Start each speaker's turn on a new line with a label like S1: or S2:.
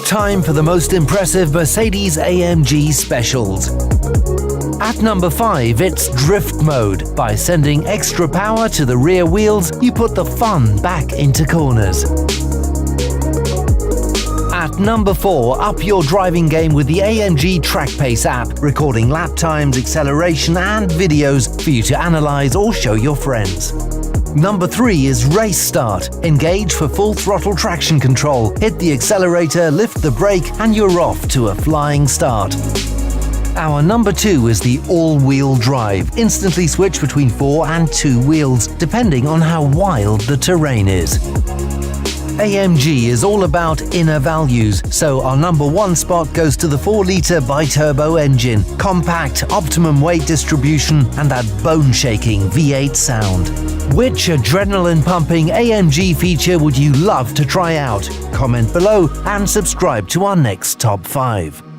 S1: Time for the most impressive Mercedes-AMG specials. At number 5, it's Drift Mode. By sending extra power to the rear wheels, you put the fun back into corners. At number 4, up your driving game with the AMG Track Pace app, recording lap times, acceleration and videos for you to analyze or show your friends. Number 3 is Race Start. Engage for full throttle traction control. Hit the accelerator, lift the brake, and you're off to a flying start. Our number 2 is the All Wheel Drive. Instantly switch between 4 and 2 wheels, depending on how wild the terrain is. AMG is all about inner values, so our number 1 spot goes to the 4-litre bi-turbo engine, compact, optimum weight distribution, and that bone-shaking V8 sound. Which adrenaline-pumping AMG feature would you love to try out? Comment below and subscribe to our next Top 5.